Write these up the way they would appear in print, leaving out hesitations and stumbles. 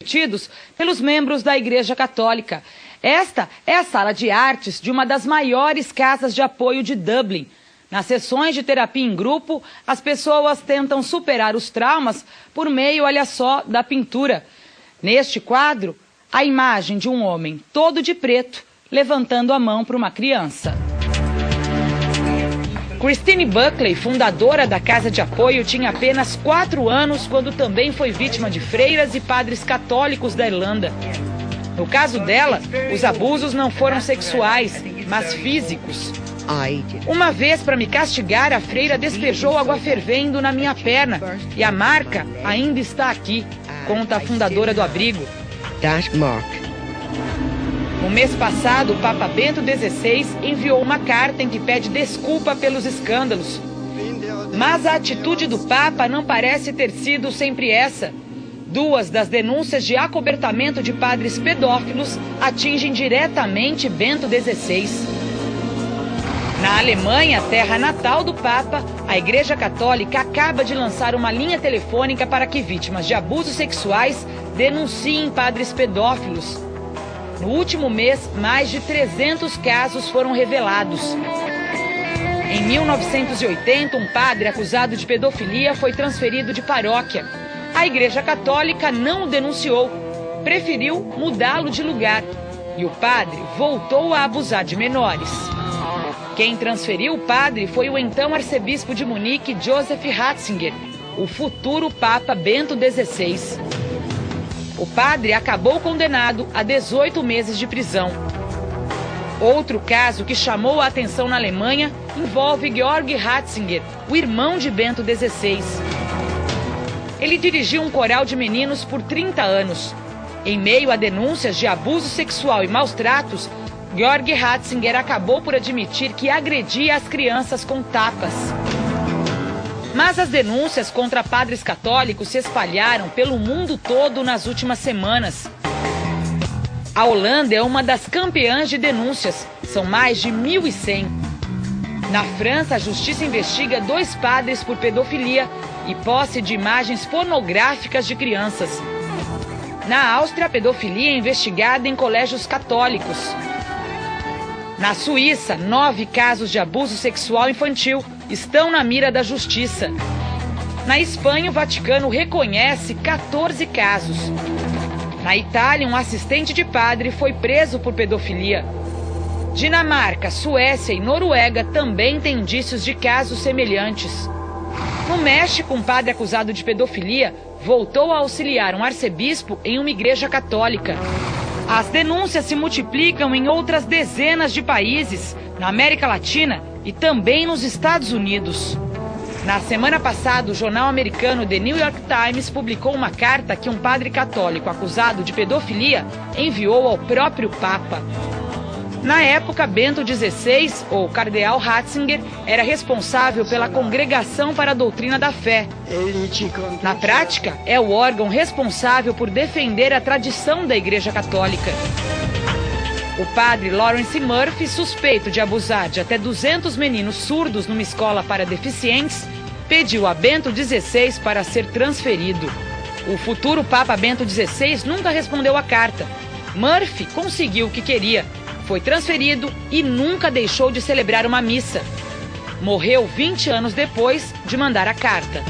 tidos pelos membros da Igreja Católica. Esta é a sala de artes de uma das maiores casas de apoio de Dublin. Nas sessões de terapia em grupo, as pessoas tentam superar os traumas por meio, olha só, da pintura. Neste quadro, a imagem de um homem todo de preto levantando a mão para uma criança. Christine Buckley, fundadora da Casa de Apoio, tinha apenas 4 anos quando também foi vítima de freiras e padres católicos da Irlanda. No caso dela, os abusos não foram sexuais, mas físicos. Uma vez, para me castigar, a freira despejou água fervendo na minha perna e a marca ainda está aqui, conta a fundadora do abrigo. No mês passado, o Papa Bento XVI enviou uma carta em que pede desculpa pelos escândalos. Mas a atitude do Papa não parece ter sido sempre essa. 2 das denúncias de acobertamento de padres pedófilos atingem diretamente Bento XVI. Na Alemanha, terra natal do Papa, a Igreja Católica acaba de lançar uma linha telefônica para que vítimas de abusos sexuais denunciem padres pedófilos. No último mês, mais de 300 casos foram revelados. Em 1980, um padre acusado de pedofilia foi transferido de paróquia. A Igreja Católica não o denunciou, preferiu mudá-lo de lugar. E o padre voltou a abusar de menores. Quem transferiu o padre foi o então arcebispo de Munique, Joseph Ratzinger, o futuro Papa Bento XVI. O padre acabou condenado a 18 meses de prisão. Outro caso que chamou a atenção na Alemanha envolve Georg Ratzinger, o irmão de Bento XVI. Ele dirigiu um coral de meninos por 30 anos. Em meio a denúncias de abuso sexual e maus tratos, Georg Ratzinger acabou por admitir que agredia as crianças com tapas. Mas as denúncias contra padres católicos se espalharam pelo mundo todo nas últimas semanas. A Holanda é uma das campeãs de denúncias, são mais de 1.100. Na França, a justiça investiga 2 padres por pedofilia e posse de imagens pornográficas de crianças. Na Áustria, a pedofilia é investigada em colégios católicos. Na Suíça, 9 casos de abuso sexual infantil estão na mira da justiça. Na Espanha, o Vaticano reconhece 14 casos. Na Itália, um assistente de padre foi preso por pedofilia. Dinamarca, Suécia e Noruega também têm indícios de casos semelhantes. No México, um padre acusado de pedofilia voltou a auxiliar um arcebispo em uma igreja católica. As denúncias se multiplicam em outras dezenas de países, na América Latina e também nos Estados Unidos. Na semana passada, o jornal americano The New York Times publicou uma carta que um padre católico acusado de pedofilia enviou ao próprio Papa. Na época, Bento XVI, ou Cardeal Ratzinger, era responsável pela Congregação para a Doutrina da Fé. Na prática, é o órgão responsável por defender a tradição da Igreja Católica. O padre Lawrence Murphy, suspeito de abusar de até 200 meninos surdos numa escola para deficientes, pediu a Bento XVI para ser transferido. O futuro Papa Bento XVI nunca respondeu à carta. Murphy conseguiu o que queria. Foi transferido e nunca deixou de celebrar uma missa. Morreu 20 anos depois de mandar a carta.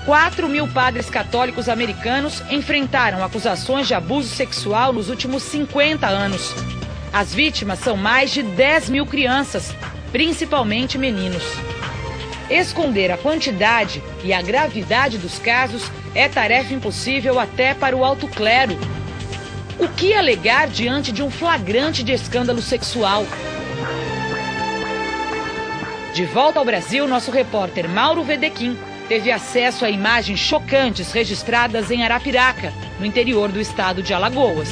4.000 padres católicos americanos enfrentaram acusações de abuso sexual nos últimos 50 anos. As vítimas são mais de 10.000 crianças, principalmente meninos. Esconder a quantidade e a gravidade dos casos é tarefa impossível até para o alto clero. O que alegar diante de um flagrante de escândalo sexual? De volta ao Brasil, nosso repórter Mauro Wedequim teve acesso a imagens chocantes registradas em Arapiraca, no interior do estado de Alagoas.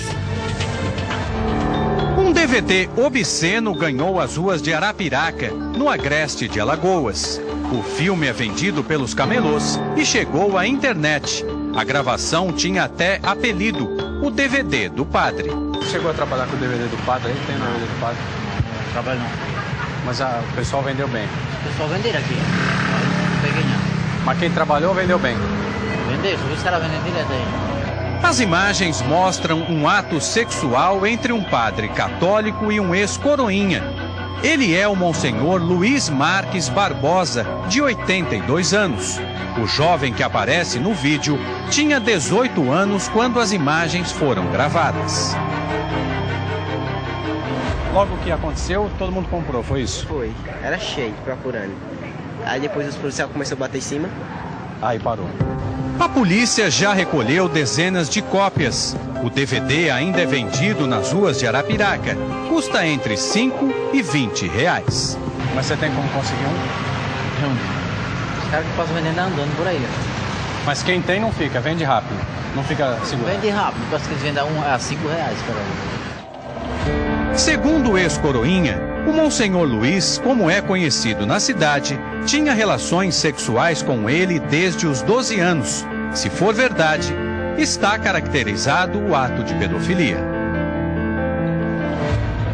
Um DVD obsceno ganhou as ruas de Arapiraca, no agreste de Alagoas. O filme é vendido pelos camelôs e chegou à internet. A gravação tinha até apelido, o DVD do padre. Chegou a trabalhar com o DVD do padre? Aí tem no DVD do padre? Não, trabalho não. Mas o pessoal vendeu bem? O pessoal venderam aqui. Não peguei não. Mas quem trabalhou vendeu bem? Vendeu, só que os caras vendem direto aí. As imagens mostram um ato sexual entre um padre católico e um ex-coroinha. Ele é o Monsenhor Luiz Marques Barbosa, de 82 anos. O jovem que aparece no vídeo tinha 18 anos quando as imagens foram gravadas. Logo que aconteceu, todo mundo comprou, foi isso? Foi, era cheio procurando. Aí depois os policiais começaram a bater em cima. Aí parou. A polícia já recolheu dezenas de cópias. O DVD ainda é vendido nas ruas de Arapiraca. Custa entre 5 e 20 reais. Mas você tem como conseguir um? Os caras que possam vender andando por aí. Mas quem tem não fica, vende rápido. Não fica seguro. Vende rápido, posso que eles vendam a 5 reais, Segundo o ex-coroinha, o Monsenhor Luiz, como é conhecido na cidade, tinha relações sexuais com ele desde os 12 anos. Se for verdade, está caracterizado o ato de pedofilia.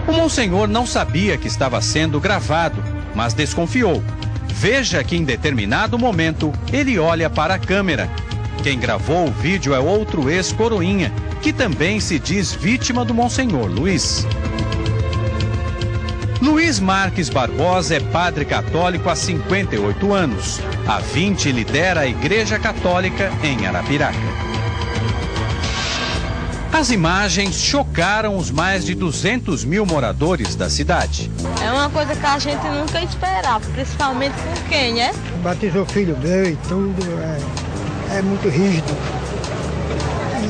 O Monsenhor não sabia que estava sendo gravado, mas desconfiou. Veja que em determinado momento ele olha para a câmera. Quem gravou o vídeo é outro ex-coroinha, que também se diz vítima do Monsenhor Luiz. Luiz Marques Barbosa é padre católico há 58 anos. Há 20 lidera a Igreja Católica em Arapiraca. As imagens chocaram os mais de 200 mil moradores da cidade. É uma coisa que a gente nunca esperava, principalmente com quem, né? Batizou filho meu e tudo, é muito rígido.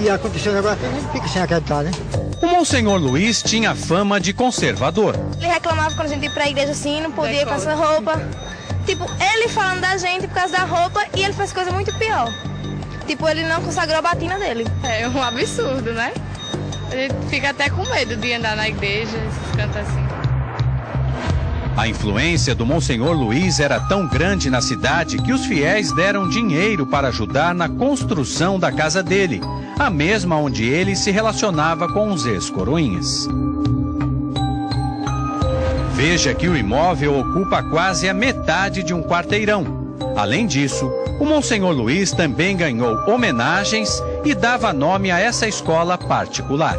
E aconteceu agora, a gente fica sem acreditar, né? O Monsenhor Luiz tinha fama de conservador. Ele reclamava quando a gente ia pra igreja assim, não podia ir com essa roupa. Tipo, ele falando da gente por causa da roupa e ele fez coisa muito pior. Tipo, ele não consagrou a batina dele. É um absurdo, né? A gente fica até com medo de andar na igreja, esses cantos assim. A influência do Monsenhor Luiz era tão grande na cidade que os fiéis deram dinheiro para ajudar na construção da casa dele, a mesma onde ele se relacionava com os ex-coroinhas. Veja que o imóvel ocupa quase a metade de um quarteirão. Além disso, o Monsenhor Luiz também ganhou homenagens e dava nome a essa escola particular.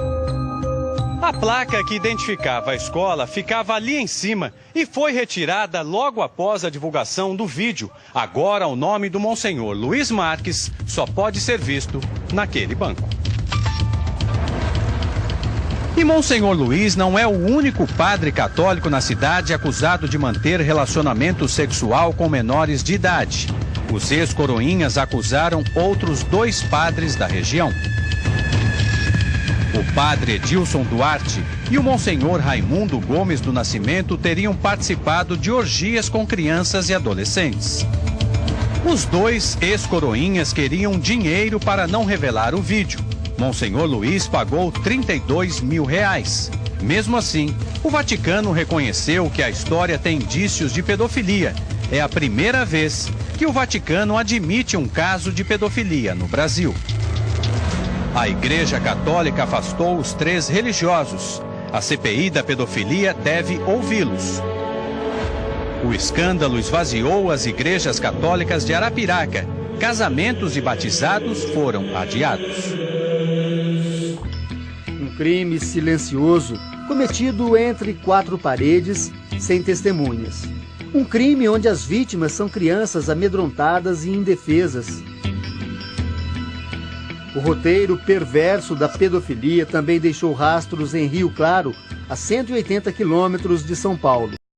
A placa que identificava a escola ficava ali em cima e foi retirada logo após a divulgação do vídeo. Agora o nome do Monsenhor Luiz Marques só pode ser visto naquele banco. E Monsenhor Luiz não é o único padre católico na cidade acusado de manter relacionamento sexual com menores de idade. Os ex-coroinhas acusaram outros 2 padres da região. O padre Edilson Duarte e o Monsenhor Raimundo Gomes do Nascimento teriam participado de orgias com crianças e adolescentes. Os 2 ex-coroinhas queriam dinheiro para não revelar o vídeo. Monsenhor Luiz pagou 32 mil reais. Mesmo assim, o Vaticano reconheceu que a história tem indícios de pedofilia. É a primeira vez que o Vaticano admite um caso de pedofilia no Brasil. A Igreja Católica afastou os 3 religiosos. A CPI da pedofilia deve ouvi-los. O escândalo esvaziou as igrejas católicas de Arapiraca. Casamentos e batizados foram adiados. Um crime silencioso cometido entre 4 paredes, sem testemunhas. Um crime onde as vítimas são crianças amedrontadas e indefesas. O roteiro perverso da pedofilia também deixou rastros em Rio Claro, a 180 quilômetros de São Paulo.